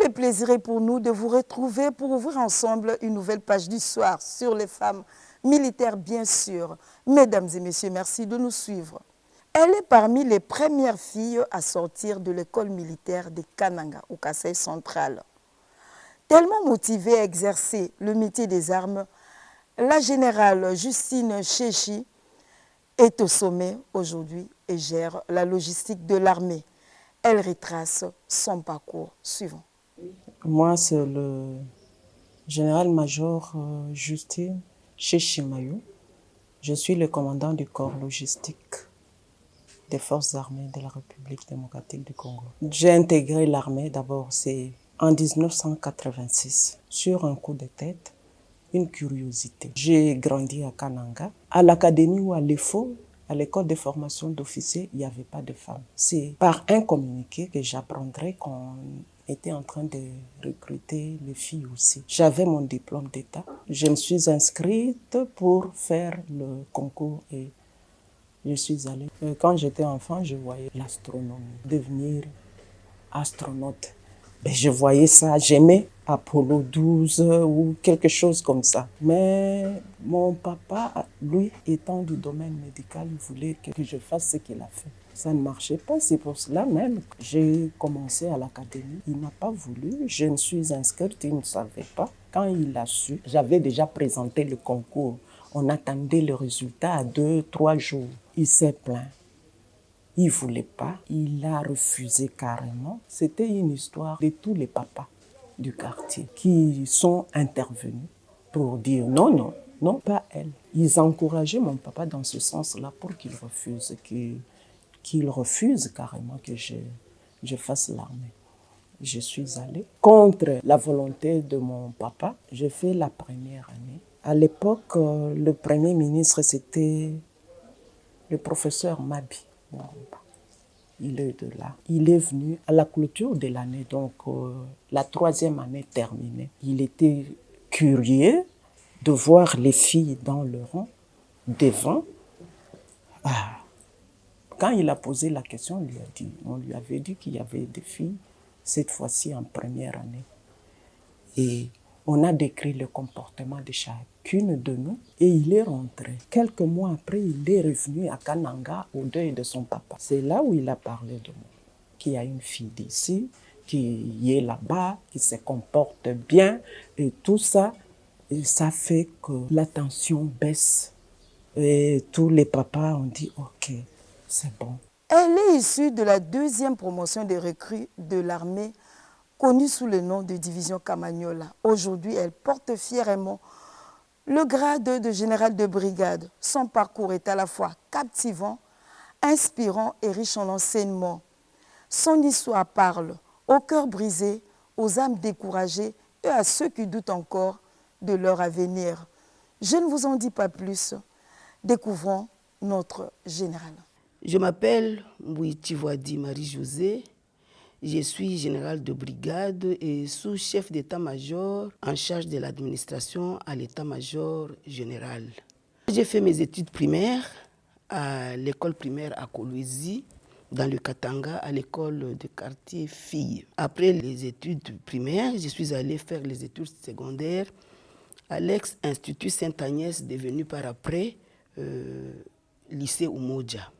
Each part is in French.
le plaisir est pour nous de vous retrouver pour ouvrir ensemble une nouvelle page du soir sur les femmes militaires, bien sûr. Mesdames et messieurs, merci de nous suivre. Elle est parmi les premières filles à sortir de l'école militaire de Kananga, au Kasaï central. Tellement motivée à exercer le métier des armes, la générale Justine Chéchi est au sommet aujourd'hui et gère la logistique de l'armée. Elle retrace son parcours suivant. Moi, c'est le général-major Justine Chéchimayou. Je suis le commandant du corps logistique des forces armées de la République démocratique du Congo. J'ai intégré l'armée d'abord, c'est en 1986, sur un coup de tête, une curiosité. J'ai grandi à Kananga, à l'académie ou à l'EFO, à l'école de formation d'officiers, il n'y avait pas de femmes. C'est par un communiqué que j'apprendrai qu'on était en train de recruter les filles aussi. J'avais mon diplôme d'État. Je me suis inscrite pour faire le concours et je suis allée. Quand j'étais enfant, je voyais l'astronomie, devenir astronaute. Ben, je voyais ça, j'aimais Apollo 12 ou quelque chose comme ça. Mais mon papa, lui, étant du domaine médical, il voulait que je fasse ce qu'il a fait. Ça ne marchait pas, c'est pour cela même que j'ai commencé à l'académie. Il n'a pas voulu, je me suis inscrite, il ne savait pas. Quand il a su, j'avais déjà présenté le concours. On attendait le résultat à 2-3 jours. Il s'est plaint. Il ne voulait pas, il a refusé carrément. C'était une histoire de tous les papas du quartier qui sont intervenus pour dire non, non, non, pas elle. Ils encourageaient mon papa dans ce sens-là pour qu'il refuse, qu'il refuse carrément que je fasse l'armée. Je suis allée contre la volonté de mon papa. J'ai fait la première année. À l'époque, le premier ministre, c'était le professeur Mabi. Il est de là. Il est venu à la clôture de l'année, donc la 3e année terminée. Il était curieux de voir les filles dans le rang, devant. Ah. Quand il a posé la question, on lui avait dit qu'il y avait des filles, cette fois-ci en première année. Et on a décrit le comportement de chacune de nous et il est rentré. Quelques mois après, il est revenu à Kananga au deuil de son papa. C'est là où il a parlé de moi, qu'il y a une fille d'ici, qui est là-bas, qui se comporte bien et tout ça. Et ça fait que la tension baisse et tous les papas ont dit « Ok, c'est bon ». Elle est issue de la 2e promotion des recrues de l'armée connue sous le nom de division Camagnola. Aujourd'hui, elle porte fièrement le grade de général de brigade. Son parcours est à la fois captivant, inspirant et riche en enseignements. Son histoire parle aux cœurs brisés, aux âmes découragées et à ceux qui doutent encore de leur avenir. Je ne vous en dis pas plus. Découvrons notre général. Je m'appelle Mbouitivoadi Marie-Josée. Je suis général de brigade et sous-chef d'état-major en charge de l'administration à l'état-major général. J'ai fait mes études primaires à l'école primaire à Kolwezi, dans le Katanga, à l'école de quartier filles. Après les études primaires, je suis allée faire les études secondaires à l'ex-institut Sainte-Agnès, devenu par après lycée Umoja.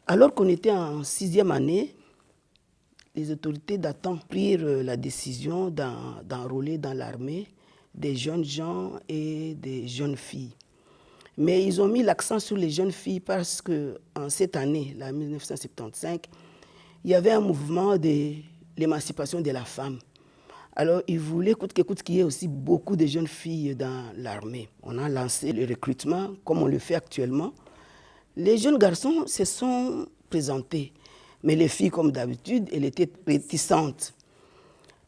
Alors qu'on était en 6e année, les autorités d'antan prirent la décision d'enrôler dans l'armée des jeunes gens et des jeunes filles. Mais ils ont mis l'accent sur les jeunes filles parce qu'en cette année, la 1975, il y avait un mouvement de l'émancipation de la femme. Alors ils voulaient coûte que coûte qu'il y ait aussi beaucoup de jeunes filles dans l'armée. On a lancé le recrutement comme on le fait actuellement. Les jeunes garçons se sont présentés. Mais les filles, comme d'habitude, elles étaient réticentes.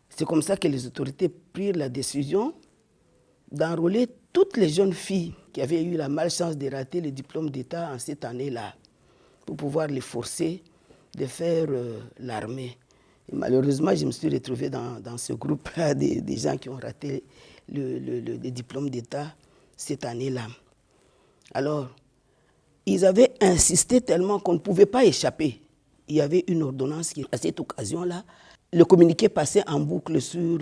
C'est comme ça que les autorités prirent la décision d'enrôler toutes les jeunes filles qui avaient eu la malchance de rater le diplôme d'État en cette année-là, pour pouvoir les forcer de faire l'armée. Et malheureusement, je me suis retrouvée dans ce groupe-là des gens qui ont raté le diplôme d'État cette année-là. Alors, ils avaient insisté tellement qu'on ne pouvait pas échapper. Il y avait une ordonnance qui, à cette occasion-là, le communiqué passait en boucle sur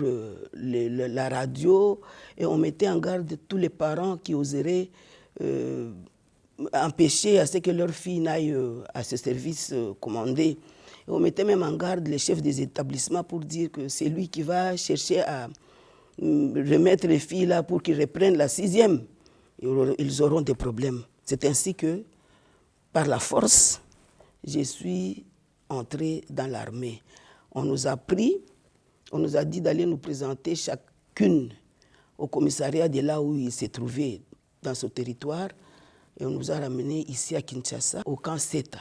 la radio et on mettait en garde tous les parents qui oseraient empêcher à ce que leur fille n'aille à ce service commandé. Et on mettait même en garde les chefs des établissements pour dire que c'est lui qui va chercher à remettre les filles là pour qu'ils reprennent la 6e. Ils auront des problèmes. C'est ainsi que, par la force, je suis entrée dans l'armée. On nous a pris, on nous a dit d'aller nous présenter chacune au commissariat de là où il s'est trouvé dans ce territoire. Et on nous a ramenés ici à Kinshasa, au camp SETA,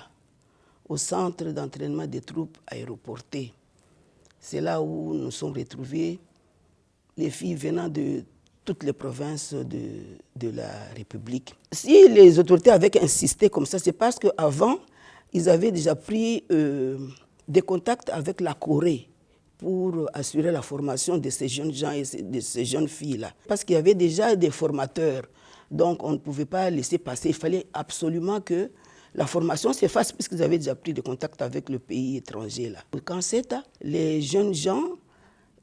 au centre d'entraînement des troupes aéroportées. C'est là où nous sommes retrouvés, les filles venant de toutes les provinces de la République. Si les autorités avaient insisté comme ça, c'est parce qu'avant, ils avaient déjà pris des contacts avec la Corée pour assurer la formation de ces jeunes gens et de ces jeunes filles-là. Parce qu'il y avait déjà des formateurs, donc on ne pouvait pas laisser passer. Il fallait absolument que la formation se fasse puisqu'ils avaient déjà pris des contacts avec le pays étranger. Là. Quand c'est les jeunes gens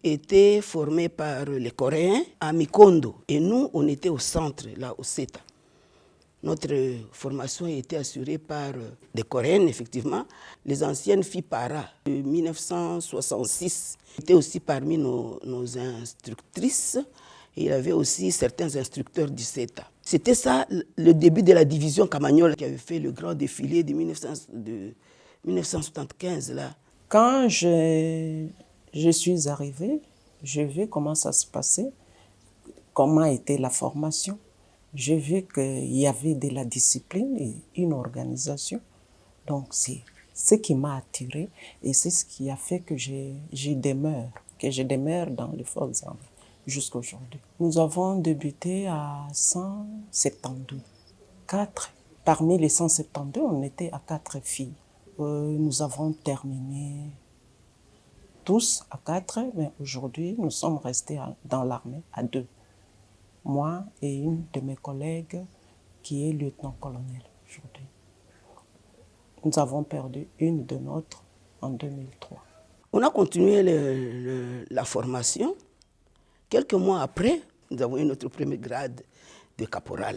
étaient formés par les Coréens à Mikondo. Et nous, on était au centre, là, au SETA. Notre formation était assurée par des Coréennes, effectivement. Les anciennes filles para de 1966 étaient aussi parmi nos instructrices. Et il y avait aussi certains instructeurs du SETA. C'était ça le début de la division Camagnol qui avait fait le grand défilé de 1975. Là. Quand je suis arrivée, j'ai vu comment ça se passait, comment était la formation. J'ai vu qu'il y avait de la discipline et une organisation. Donc, c'est ce qui m'a attirée et c'est ce qui a fait que je demeure dans les forces armées jusqu'à aujourd'hui. Nous avons débuté à 172. Parmi les 172, on était à 4 filles. Nous avons terminé tous à 4, mais aujourd'hui, nous sommes restés dans l'armée à 2. Moi et une de mes collègues qui est lieutenant-colonel aujourd'hui. Nous avons perdu une de nôtres en 2003. On a continué la formation. Quelques mois après, nous avons eu notre premier grade de caporal.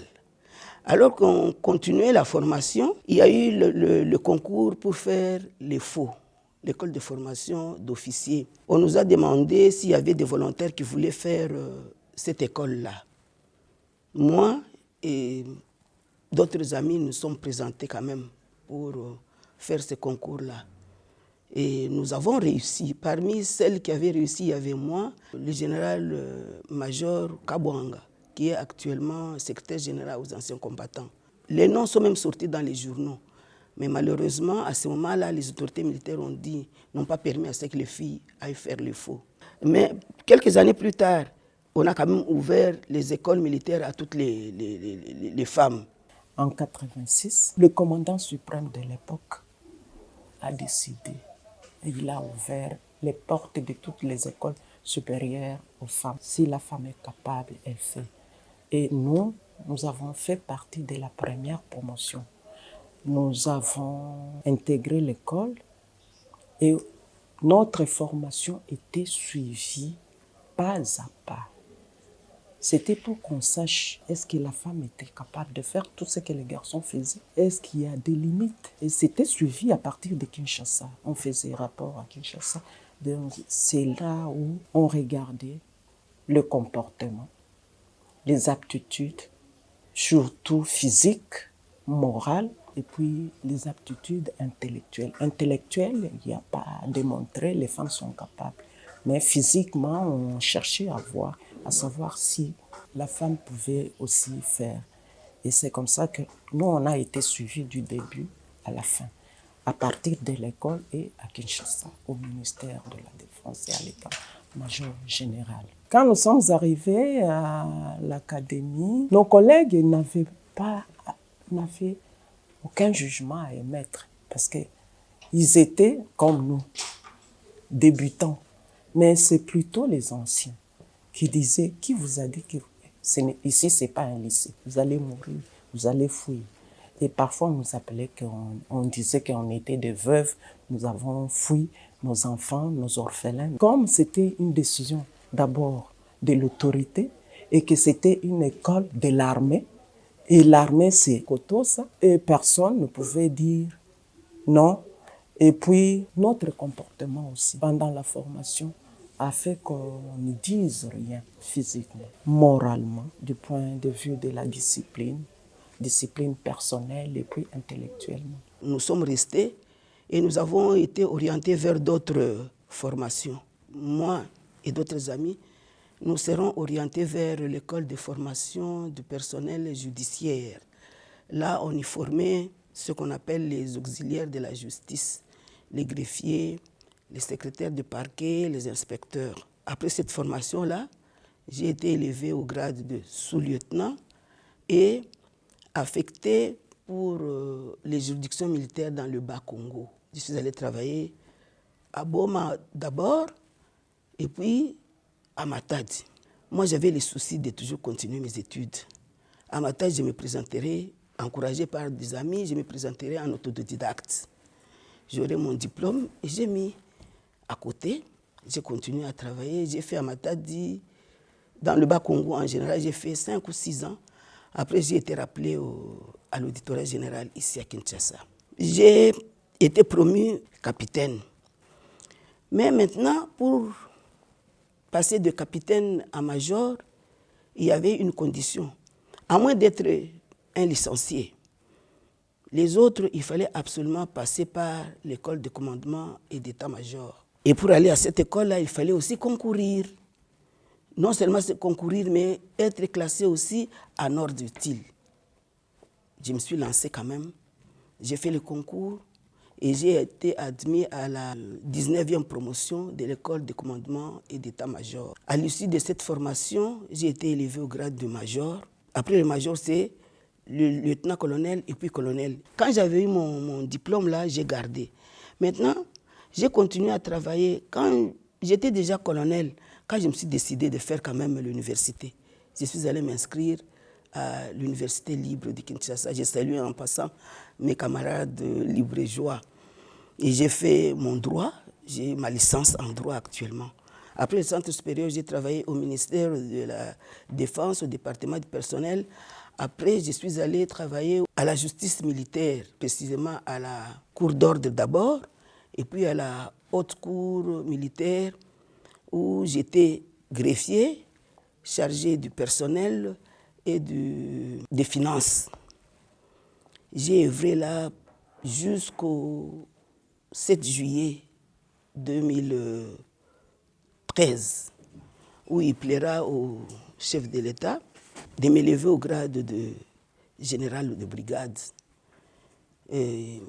Alors qu'on continuait la formation, il y a eu le concours pour faire les FO, l'école de formation d'officiers. On nous a demandé s'il y avait des volontaires qui voulaient faire cette école-là. Moi et d'autres amis nous sommes présentés quand même pour faire ce concours-là. Et nous avons réussi. Parmi celles qui avaient réussi, il y avait moi, le général-major Kabwanga, qui est actuellement secrétaire général aux anciens combattants. Les noms sont même sortis dans les journaux. Mais malheureusement, à ce moment-là, les autorités militaires n'ont pas permis à ce que les filles aillent faire le faux. Mais quelques années plus tard, on a quand même ouvert les écoles militaires à toutes les femmes. En 1986, le commandant suprême de l'époque a décidé. Il a ouvert les portes de toutes les écoles supérieures aux femmes. Si la femme est capable, elle fait. Et nous avons fait partie de la première promotion. Nous avons intégré l'école et notre formation était suivie pas à pas. C'était pour qu'on sache, est-ce que la femme était capable de faire tout ce que les garçons faisaient? Est-ce qu'il y a des limites? Et c'était suivi à partir de Kinshasa. On faisait rapport à Kinshasa. Donc, c'est là où on regardait le comportement, les aptitudes, surtout physiques, morales, et puis les aptitudes intellectuelles. Intellectuelles, il n'y a pas à démontrer, les femmes sont capables. Mais physiquement, on cherchait à savoir si la femme pouvait aussi faire. Et c'est comme ça que nous, on a été suivis du début à la fin, à partir de l'école et à Kinshasa, au ministère de la Défense et à l'état-major général. Quand nous sommes arrivés à l'académie, nos collègues n'avaient aucun jugement à émettre parce qu'ils étaient comme nous, débutants. Mais c'est plutôt les anciens qui disaient, qui vous a dit que ici, ce n'est pas un lycée, vous allez mourir, vous allez fuir. Et parfois, on nous appelait, on disait qu'on était des veuves, nous avons fui, nos enfants, nos orphelins. Comme c'était une décision d'abord de l'autorité et que c'était une école de l'armée, et l'armée c'est Kotosa, et personne ne pouvait dire non. Et puis notre comportement aussi pendant la formation a fait qu'on ne dise rien physiquement, moralement, du point de vue de la discipline personnelle et puis intellectuellement. Nous sommes restés et nous avons été orientés vers d'autres formations. Moi et d'autres amis, nous serons orientés vers l'école de formation du personnel judiciaire. Là, on y formait ce qu'on appelle les auxiliaires de la justice, les greffiers, les secrétaires de parquet, les inspecteurs. Après cette formation-là, j'ai été élevé au grade de sous-lieutenant et affecté pour les juridictions militaires dans le Bas-Congo. Je suis allé travailler à Boma d'abord et puis à Matadi. Moi, j'avais le souci de toujours continuer mes études. À Matadi, je me présenterai, encouragé par des amis, je me présenterai en autodidacte. J'aurai mon diplôme et j'ai mis à côté. J'ai continué à travailler. J'ai fait à Matadi, dans le Bas-Congo en général, j'ai fait 5 ou 6 ans. Après, j'ai été rappelé à l'auditorat général ici à Kinshasa. J'ai été promu capitaine. Mais maintenant, pour passer de capitaine à major, il y avait une condition. À moins d'être un licencié, les autres, il fallait absolument passer par l'école de commandement et d'état-major. Et pour aller à cette école-là, il fallait aussi concourir. Non seulement concourir, mais être classé aussi en ordre utile. Je me suis lancé quand même. J'ai fait le concours et j'ai été admis à la 19e promotion de l'école de commandement et d'état-major. À l'issue de cette formation, j'ai été élevé au grade de major. Après le major, c'est le lieutenant-colonel et puis colonel. Quand j'avais eu mon diplôme là, j'ai gardé. Maintenant, j'ai continué à travailler. Quand j'étais déjà colonel, quand je me suis décidé de faire quand même l'université, je suis allé m'inscrire à l'université libre de Kinshasa. J'ai salué en passant mes camarades libre-joie. Et j'ai fait mon droit, j'ai ma licence en droit actuellement. Après le centre supérieur, j'ai travaillé au ministère de la Défense, au département du personnel. Après, je suis allé travailler à la justice militaire, précisément à la cour d'ordre d'abord, et puis à la haute cour militaire, où j'étais greffier, chargé du personnel et des finances. J'ai œuvré là jusqu'au 7 juillet 2013, où il plaira au chef de l'État de m'élever au grade de général de brigade. Et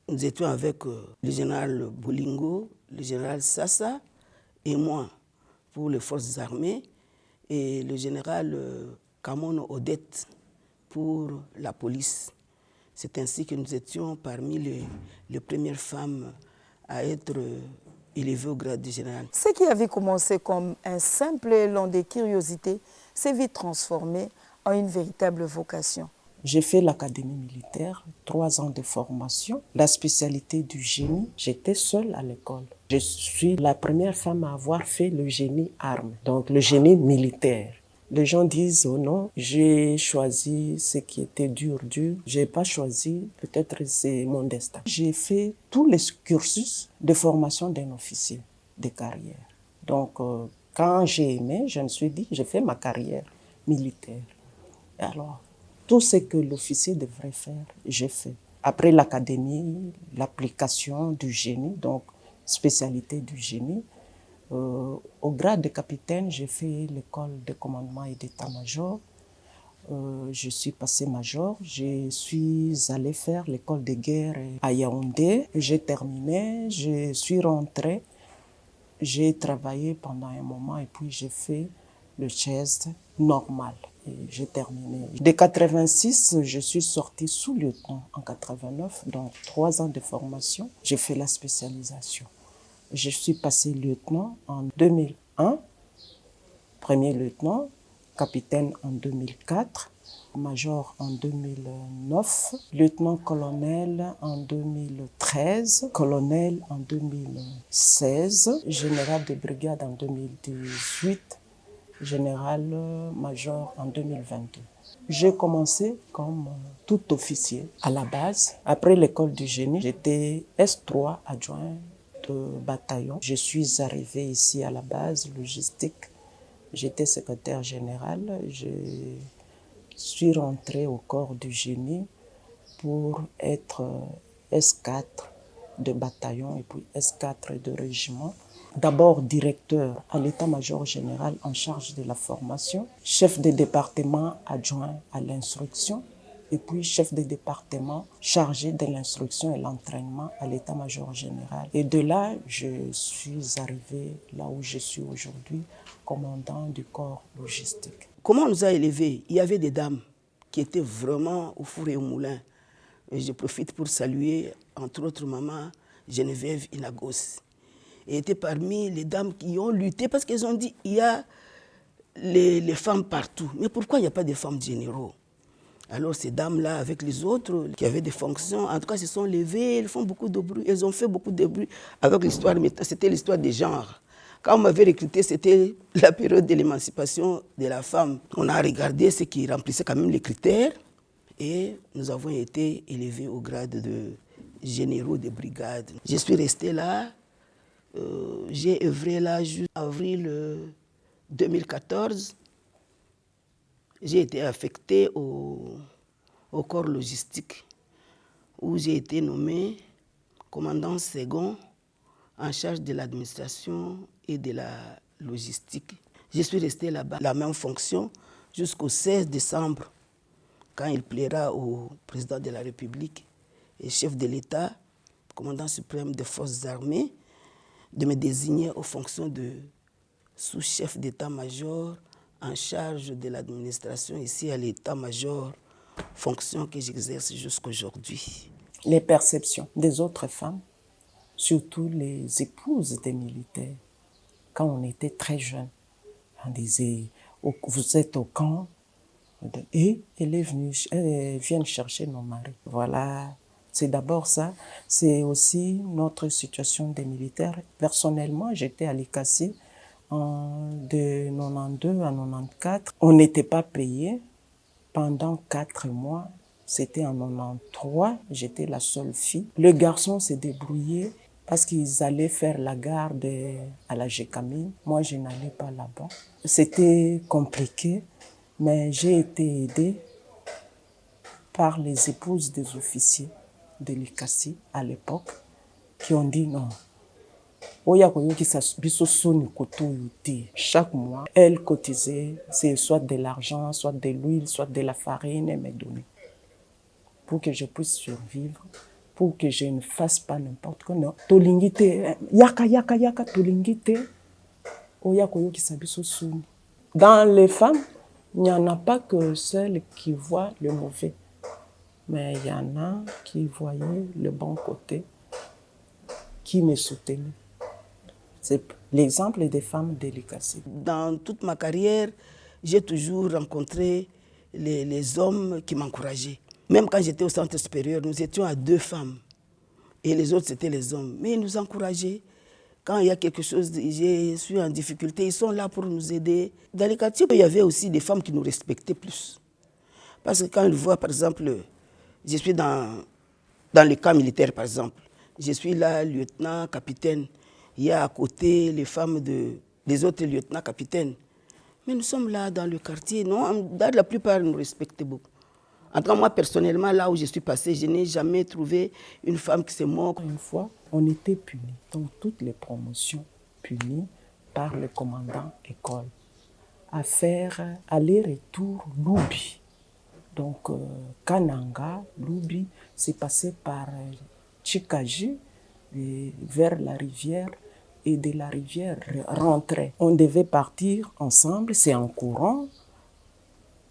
nous étions avec le général Boulingo, le général Sassa et moi pour les forces armées et le général Kamono Odette pour la police. C'est ainsi que nous étions parmi les premières femmes à être élevées au grade de général. Ce qui avait commencé comme un simple élan de curiosité s'est vite transformé en une véritable vocation. J'ai fait l'académie militaire, 3 ans de formation. La spécialité du génie, j'étais seule à l'école. Je suis la première femme à avoir fait le génie arme, donc le génie militaire. Les gens disent, oh non, j'ai choisi ce qui était dur. J'ai pas choisi, peut-être c'est mon destin. J'ai fait tous les cursus de formation d'un officier de carrière. Donc, quand j'ai aimé, je me suis dit, j'ai fait ma carrière militaire. Et alors, tout ce que l'officier devrait faire, j'ai fait. Après l'académie, l'application du génie, donc spécialité du génie, au grade de capitaine, j'ai fait l'école de commandement et d'état-major. Je suis passé major. Je suis allé faire l'école de guerre à Yaoundé. J'ai terminé, je suis rentrée. J'ai travaillé pendant un moment et puis j'ai fait le chest normal. Et j'ai terminé. De 86, je suis sortie sous-lieutenant en 89, donc 3 ans de formation. J'ai fait la spécialisation. Je suis passé lieutenant en 2001, premier lieutenant, capitaine en 2004. major en 2009, lieutenant-colonel en 2013, colonel en 2016, général de brigade en 2018, général-major en 2022. J'ai commencé comme tout officier à la base. Après l'école du génie, j'étais S3 adjoint de bataillon. Je suis arrivé ici à la base, logistique. J'étais secrétaire général. Je suis rentré au corps du génie pour être S4 de bataillon et puis S4 de régiment. D'abord directeur à l'état-major général en charge de la formation, chef de département adjoint à l'instruction et puis chef de département chargé de l'instruction et l'entraînement à l'état-major général. Et de là, je suis arrivé là où je suis aujourd'hui, commandant du corps logistique. Comment on nous a élevés? Il y avait des dames qui étaient vraiment au four et au moulin. Et je profite pour saluer, entre autres, maman Geneviève Inagos. Elle était parmi les dames qui ont lutté parce qu'elles ont dit il y a les femmes partout. Mais pourquoi il n'y a pas de femmes généraux? Alors ces dames-là, avec les autres qui avaient des fonctions, en tout cas, se sont levées, elles font beaucoup de bruit. Elles ont fait beaucoup de bruit avec l'histoire, mais c'était l'histoire des genres. Quand on m'avait recruté, c'était la période de l'émancipation de la femme. On a regardé ce qui remplissait quand même les critères et nous avons été élevés au grade de généraux de brigade. Je suis resté là. J'ai œuvré là jusqu'en avril 2014. J'ai été affecté au corps logistique où j'ai été nommé commandant second en charge de l'administration et de la logistique. Je suis resté là-bas, la même fonction, jusqu'au 16 décembre, quand il plaira au président de la République et chef de l'État, commandant suprême des forces armées, de me désigner aux fonctions de sous-chef d'état-major en charge de l'administration ici à l'état-major, fonction que j'exerce jusqu'aujourd'hui. Les perceptions des autres femmes, surtout les épouses des militaires, quand on était très jeune, on disait vous êtes au camp et elle vient chercher nos maris. Voilà. C'est d'abord ça, c'est aussi notre situation des militaires. Personnellement, j'étais à l'ICACI de 92 à 94. On n'était pas payé pendant 4 mois. C'était en 93, j'étais la seule fille. Le garçon s'est débrouillé parce qu'ils allaient faire la garde à la Gécamine. Moi, je n'allais pas là-bas. C'était compliqué, mais j'ai été aidée par les épouses des officiers de l'ICACI à l'époque qui ont dit non. Chaque mois, elle cotisait, c'est soit de l'argent, soit de l'huile, soit de la farine, et me donnait pour que je puisse survivre, pour que je ne fasse pas n'importe quoi. Non. Tolingite, yaka, tolingite, dans les femmes, il n'y en a pas que celles qui voient le mauvais. Mais il y en a qui voyaient le bon côté, qui me soutenaient. C'est l'exemple des femmes de l'ICACI. Dans toute ma carrière, j'ai toujours rencontré les hommes qui m'encourageaient. Même quand j'étais au centre supérieur, nous étions à 2 femmes. Et les autres, c'était les hommes. Mais ils nous encourageaient. Quand il y a quelque chose, je suis en difficulté, ils sont là pour nous aider. Dans les quartiers, il y avait aussi des femmes qui nous respectaient plus. Parce que quand ils voient, par exemple, je suis dans le camp militaire, par exemple. Je suis là, lieutenant, capitaine. Il y a à côté les femmes des autres lieutenants, capitaines. Mais nous sommes là dans le quartier. Non, la plupart nous respectaient beaucoup. En tout cas, moi, personnellement, là où je suis passée, je n'ai jamais trouvé une femme qui se moque. Une fois, on était punis, dans toutes les promotions, punis par le commandant école, à faire aller-retour Loubi. Donc, Kananga, Loubi, c'est passé par Chikaji, vers la rivière, et de la rivière rentrer. On devait partir ensemble, c'est en courant.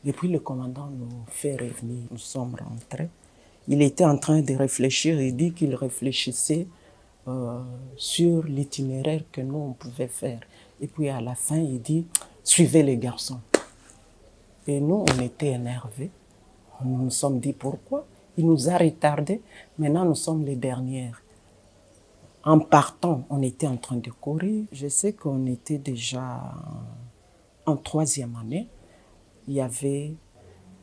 Et puis le commandant nous fait revenir. Nous sommes rentrés. Il était en train de réfléchir. Il dit qu'il réfléchissait sur l'itinéraire que nous, on pouvait faire. Et puis à la fin, il dit, suivez les garçons. Et nous, on était énervés. Nous nous sommes dit pourquoi. Il nous a retardés. Maintenant, nous sommes les dernières. En partant, on était en train de courir. Je sais qu'on était déjà en 3e année. Il y avait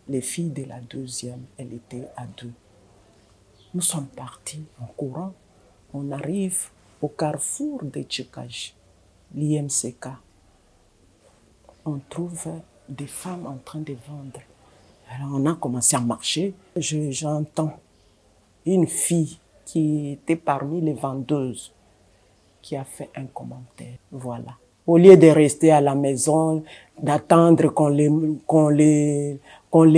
les filles de la 2e, elles étaient à 2. Nous sommes partis en courant. On arrive au carrefour de Tchekaj, l'IMCK. On trouve des femmes en train de vendre. Alors on a commencé à marcher. J'entends une fille qui était parmi les vendeuses qui a fait un commentaire. Voilà. Au lieu de rester à la maison, d'attendre qu'on les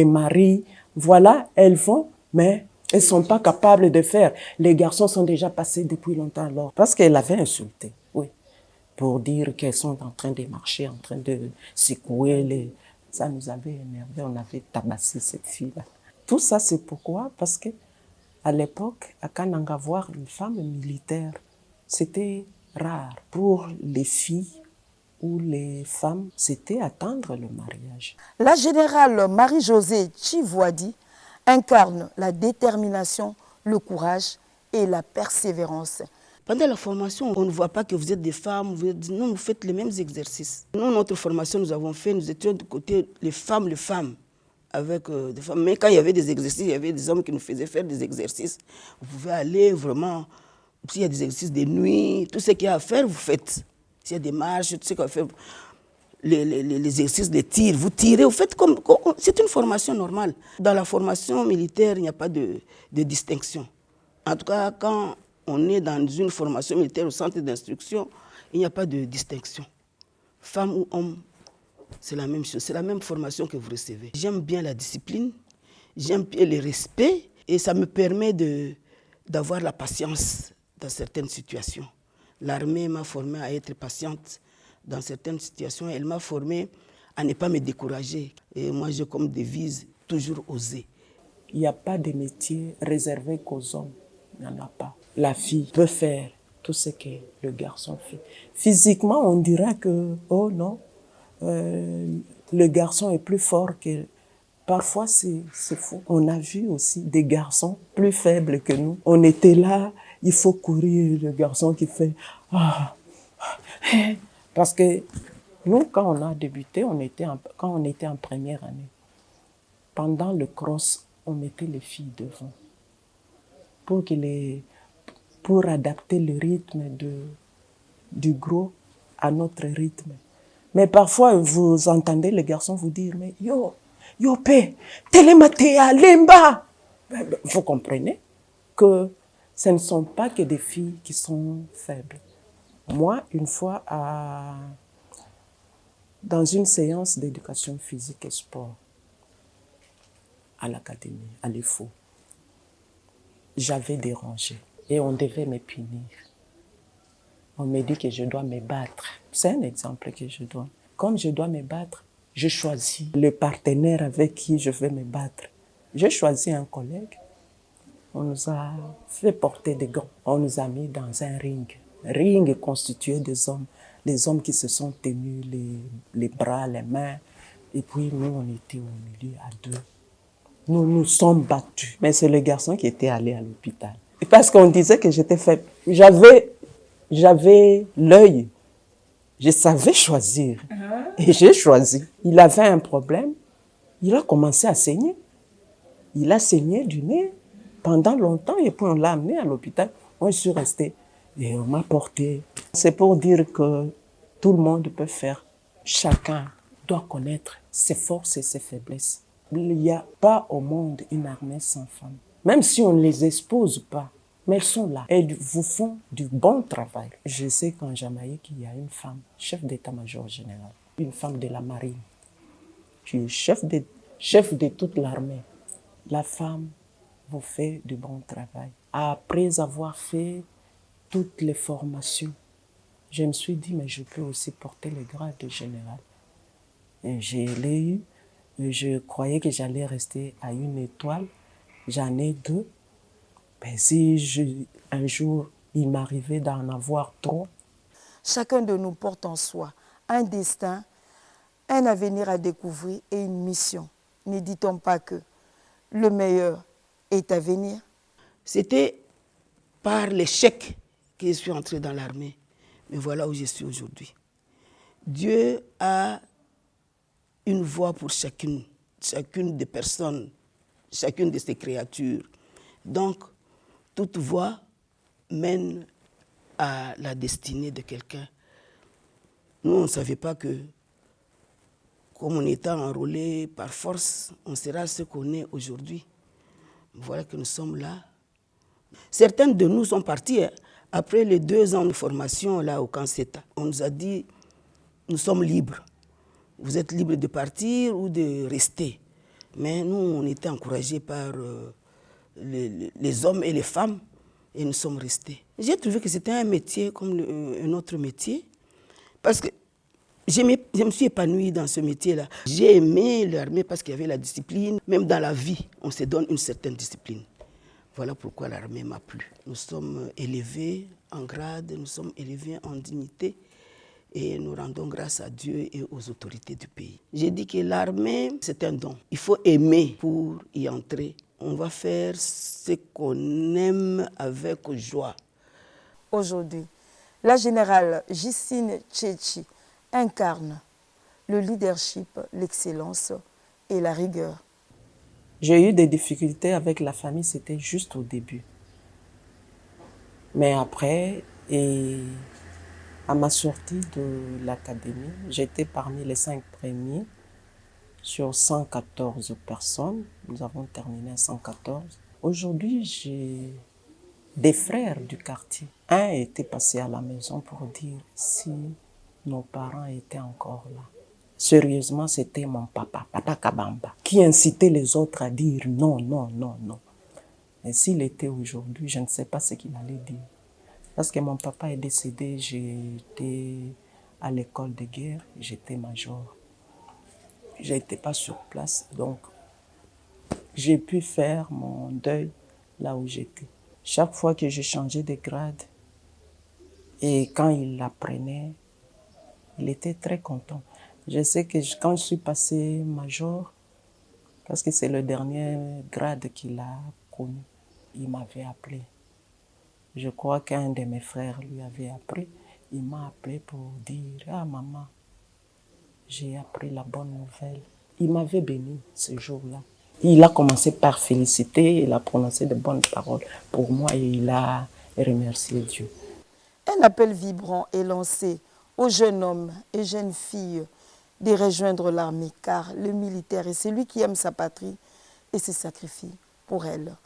marie, voilà, elles vont, mais elles ne sont pas capables de faire. Les garçons sont déjà passés depuis longtemps alors. Parce qu'elle avait insulté, oui, pour dire qu'elles sont en train de marcher, en train de secouer les... Ça nous avait énervé, on avait tabassé cette fille-là. Tout ça, c'est pourquoi? Parce que à l'époque, à Kananga, voir une femme militaire, c'était rare. Pour les filles ou les femmes, c'était attendre le mariage. La générale Marie-Josée Tchivoadi incarne la détermination, le courage et la persévérance. Pendant la formation, on ne voit pas que vous êtes des femmes, non, vous faites les mêmes exercices. Nous, notre formation, nous avons fait, nous étions du côté les femmes, avec des femmes. Mais quand il y avait des exercices, il y avait des hommes qui nous faisaient faire des exercices. Vous pouvez aller vraiment, s'il y a des exercices de nuit, tout ce qu'il y a à faire, vous faites. S'il y a des marches, tout ce qu'il y a à faire, les exercices de tir, vous tirez, vous faites comme... C'est une formation normale. Dans la formation militaire, il n'y a pas de distinction. En tout cas, quand on est dans une formation militaire au centre d'instruction, il n'y a pas de distinction. Femme ou homme, c'est la même chose, c'est la même formation que vous recevez. J'aime bien la discipline, j'aime bien le respect et ça me permet d'avoir la patience dans certaines situations. L'armée m'a formée à être patiente dans certaines situations, elle m'a formée à ne pas me décourager. Et moi, j'ai comme devise toujours oser. Il n'y a pas de métier réservé qu'aux hommes, il n'y en a pas. La fille peut faire tout ce que le garçon fait. Physiquement, on dira que, oh non, le garçon est plus fort que... Parfois, c'est faux. On a vu aussi des garçons plus faibles que nous. On était là, il faut courir, le garçon qui fait... Ah. Parce que nous, quand on a débuté, quand on était en première année, pendant le cross, on mettait les filles devant pour adapter le rythme du gros à notre rythme. Mais parfois, vous entendez les garçons vous dire, mais yo pé, télématéa, lemba. Vous comprenez que ce ne sont pas que des filles qui sont faibles. Moi, une fois, dans une séance d'éducation physique et sport à l'académie, à l'IFO, j'avais dérangé et on devait me punir. On me dit que je dois me battre. C'est un exemple que je donne. Comme je dois me battre, je choisis le partenaire avec qui je vais me battre. J'ai choisi un collègue. On nous a fait porter des gants. On nous a mis dans un ring. Ring constitué des hommes. Les hommes qui se sont tenus les bras, les mains. Et puis nous, on était au milieu à 2. Nous nous sommes battus. Mais c'est le garçon qui était allé à l'hôpital. Parce qu'on disait que j'étais faible. J'avais l'œil. Je savais choisir. Et j'ai choisi. Il avait un problème. Il a commencé à saigner. Il a saigné du nez pendant longtemps et puis on l'a amené à l'hôpital. Moi, je suis restée et on m'a porté. C'est pour dire que tout le monde peut faire. Chacun doit connaître ses forces et ses faiblesses. Il n'y a pas au monde une armée sans femmes. Même si on ne les expose pas, mais elles sont là. Elles vous font du bon travail. Je sais qu'en Jamaïque, il y a une femme, chef d'état-major général, une femme de la marine, qui est chef de toute l'armée. La femme vous fait du bon travail. Après avoir fait toutes les formations, je me suis dit, mais je peux aussi porter le grade de général. Et je l'ai eu. Je croyais que j'allais rester à une étoile. J'en ai 2. Mais si un jour, il m'arrivait d'en avoir 3. Chacun de nous porte en soi un destin un avenir à découvrir et une mission. Ne dit-on pas que le meilleur est à venir? C'était par l'échec que je suis entré dans l'armée. Mais voilà où je suis aujourd'hui. Dieu a une voie pour chacune des personnes, chacune de ses créatures. Donc, toute voie mène à la destinée de quelqu'un. Nous, on ne savait pas que, comme on était enrôlé par force, on sera ce qu'on est aujourd'hui. Voilà que nous sommes là. Certains de nous sont partis après les 2 ans de formation là, au camp CETA. On nous a dit, nous sommes libres. Vous êtes libres de partir ou de rester. Mais nous, on était encouragés par les hommes et les femmes et nous sommes restés. J'ai trouvé que c'était un métier comme un autre métier parce que je me suis épanouie dans ce métier-là. J'ai aimé l'armée parce qu'il y avait la discipline. Même dans la vie, on se donne une certaine discipline. Voilà pourquoi l'armée m'a plu. Nous sommes élevés en grade, nous sommes élevés en dignité et nous rendons grâce à Dieu et aux autorités du pays. J'ai dit que l'armée, c'est un don. Il faut aimer pour y entrer. On va faire ce qu'on aime avec joie. Aujourd'hui, la générale Justine Tchétchi incarne le leadership, l'excellence et la rigueur. J'ai eu des difficultés avec la famille, c'était juste au début. Mais après, et à ma sortie de l'académie, j'étais parmi les 5 premiers sur 114 personnes. Nous avons terminé à 114. Aujourd'hui, j'ai des frères du quartier. Un était passé à la maison pour dire si nos parents étaient encore là. Sérieusement, c'était mon papa, Papa Kabamba, qui incitait les autres à dire non, non, non, non. Et s'il était aujourd'hui, je ne sais pas ce qu'il allait dire. Parce que mon papa est décédé, j'étais à l'école de guerre, j'étais major. Je n'étais pas sur place, donc j'ai pu faire mon deuil là où j'étais. Chaque fois que j'ai changé de grade, et quand il l'apprenait, il était très content. Je sais que quand je suis passé major, parce que c'est le dernier grade qu'il a connu, il m'avait appelé. Je crois qu'un de mes frères lui avait appris. Il m'a appelé pour dire « Ah maman, j'ai appris la bonne nouvelle. » Il m'avait béni ce jour-là. Il a commencé par féliciter, il a prononcé de bonnes paroles pour moi et il a remercié Dieu. Un appel vibrant est lancé aux jeunes hommes et jeunes filles de rejoindre l'armée, car le militaire est celui qui aime sa patrie et se sacrifie pour elle.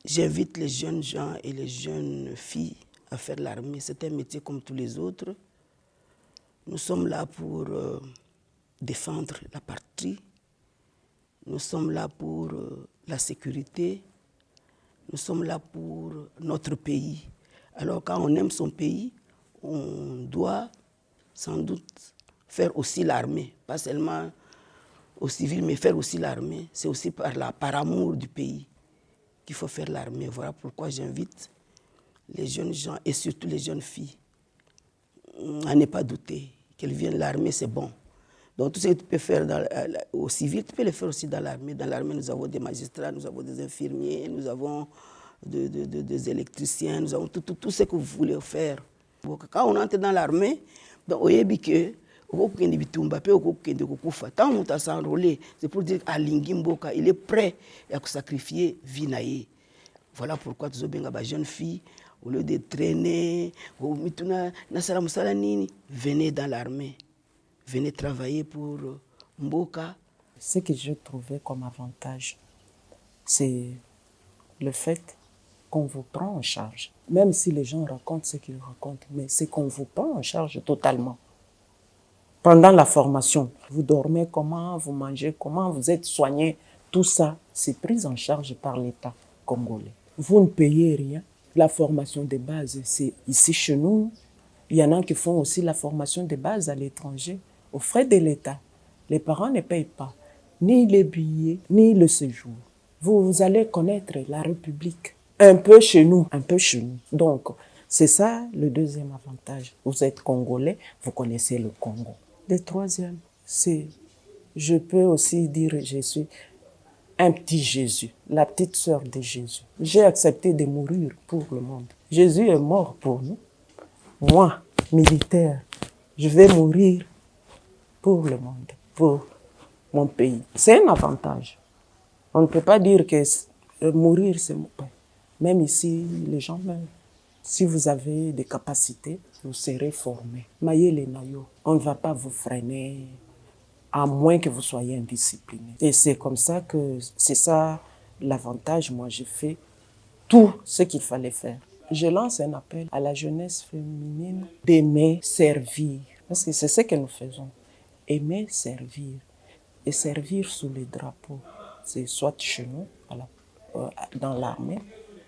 J'invite les jeunes gens et les jeunes filles à faire l'armée. C'est un métier comme tous les autres. Nous sommes là pour défendre la patrie. Nous sommes là pour la sécurité. Nous sommes là pour notre pays. Alors quand on aime son pays, on doit sans doute faire aussi l'armée. Pas seulement aux civils, mais faire aussi l'armée. C'est aussi par amour du pays qu'il faut faire l'armée. Voilà pourquoi j'invite les jeunes gens et surtout les jeunes filles à ne pas douter qu'elles viennent l'armée, c'est bon. Donc tout ce que tu peux faire au civil, tu peux le faire aussi dans l'armée. Dans l'armée, nous avons des magistrats, nous avons des infirmiers, nous avons des électriciens, nous avons tout ce que vous voulez faire. Donc, quand on entre dans l'armée, on sait que tant on s'enrôler, c'est pour dire à Lingimboka, il est prêt à sacrifier Vinaye. Voilà pourquoi tu as des jeunes filles, au lieu de traîner, venez dans l'armée. Venez travailler pour Mboka. Ce que j'ai trouvé comme avantage, c'est le fait qu'on vous prend en charge. Même si les gens racontent ce qu'ils racontent, mais c'est qu'on vous prend en charge totalement. Pendant la formation, vous dormez comment, vous mangez comment, vous êtes soigné, tout ça, c'est pris en charge par l'État congolais. Vous ne payez rien. La formation de base, c'est ici chez nous. Il y en a qui font aussi la formation de base à l'étranger, aux frais de l'État. Les parents ne payent pas ni les billets, ni le séjour. Vous allez connaître la République, un peu chez nous, un peu chez nous. Donc, c'est ça le deuxième avantage. Vous êtes Congolais, vous connaissez le Congo. Le troisième, je peux aussi dire je suis un petit Jésus, la petite sœur de Jésus. J'ai accepté de mourir pour le monde. Jésus est mort pour nous. Moi, militaire, je vais mourir pour le monde, pour mon pays. C'est un avantage. On ne peut pas dire que mourir, c'est mon pays. Même ici, les gens meurent. Si vous avez des capacités, vous serez formés. Maillez les maillots. On ne va pas vous freiner, à moins que vous soyez indiscipliné. Et c'est comme ça que, c'est ça l'avantage. Moi, j'ai fait tout ce qu'il fallait faire. Je lance un appel à la jeunesse féminine d'aimer servir. Parce que c'est ce que nous faisons. Aimer servir. Et servir sous les drapeaux. C'est soit chez nous, dans l'armée,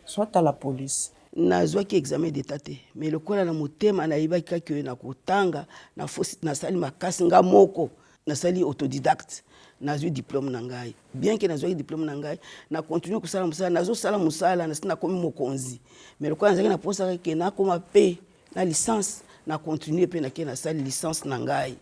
soit à la police. Nazwaki examen d'état te mais lokola na motema nayebaki kaka nakotanga nasali makasi nga moko nasali autodidacte nazwi diplôme na ngai bien que nazwaki diplôme na ngai na continue kosala mosala nazosala mosala nasi nakomi mokonzi mais lokola nazalaki na posa keke nakoma pe na licence na continue pe nake nasali licence na ngai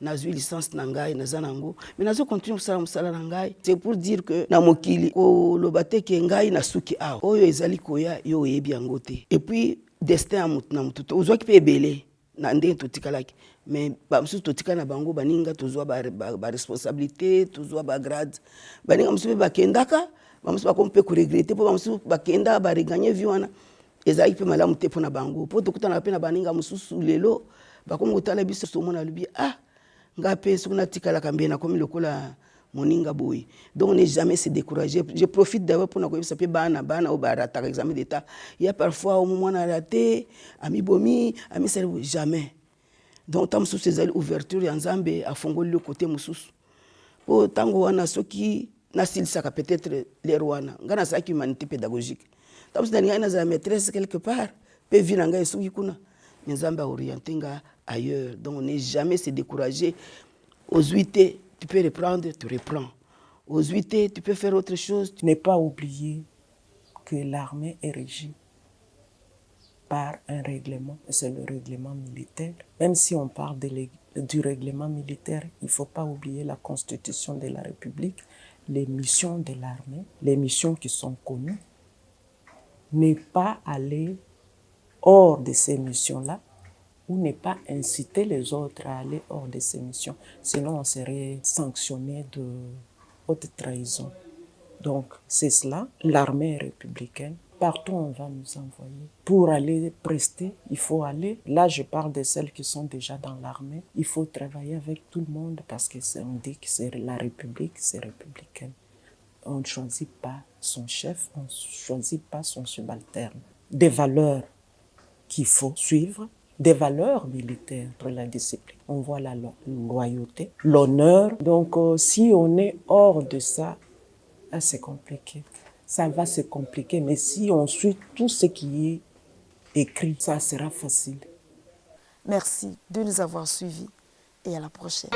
nazwi licence na ngai naza nango mais nazo continue kosala mosala na ngai. C'est pour dire que na mokili koloba te ke ngai nasuki awa oyo ezali koya yo oyebi yango te. Et puis destin ya motu na motu ozwaki mpe ebele na ndenge totikalaki mais bamosusu totika na bango baninga tozwa baresponsabilité tozwa bagrade baninga mosusu mpe bakendaka bamosusu bakomi mpe koregrete mpo bamosusu bakenda bareganye vi wana ezalaki mpe malamu te mpo na bango mpo tokutanaka mpe na baninga mosusu lelo bakomi kotala biso somona alobi nga pe soki natikalaka mbe nakomi lokola moninga boye. Donc ne jamais se décourager. Je profite d'ailleurs pour nakoyebisa mpe bana oyo barataka examen d'état. Il y a parfois mwana raté amibomi amisali jamais. Donc tam mosusu ezali ouverture ya Nzambe afongoli le côté mosusu po ntango wana soki nasilisaka peut-être lere wana nga nasalaki humanité pédagogique tam mosusu nalingai nazala maîtresse quelque part mpe vi na ngai esuki kuna mais Nzambe aoriente nga ailleurs. Donc ne jamais se décourager. Aux 8 tu peux reprendre, tu reprends. Aux 8 tu peux faire autre chose. Ne pas oublier que l'armée est régie par un règlement, c'est le règlement militaire. Même si on parle du règlement militaire, il ne faut pas oublier la Constitution de la République, les missions de l'armée, les missions qui sont connues. Ne pas aller hors de ces missions-là, ou ne pas inciter les autres à aller hors de ces missions. Sinon, on serait sanctionné de haute trahison. Donc, c'est cela, l'armée républicaine. Partout on va nous envoyer. Pour aller prester, il faut aller. Là, je parle de celles qui sont déjà dans l'armée. Il faut travailler avec tout le monde parce qu'on dit que c'est la République, c'est républicaine. On ne choisit pas son chef, on ne choisit pas son subalterne. Des valeurs qu'il faut suivre, des valeurs militaires pour la discipline. On voit la loyauté, l'honneur. Donc, si on est hors de ça, c'est compliqué. Ça va se compliquer, mais si on suit tout ce qui est écrit, ça sera facile. Merci de nous avoir suivis et à la prochaine.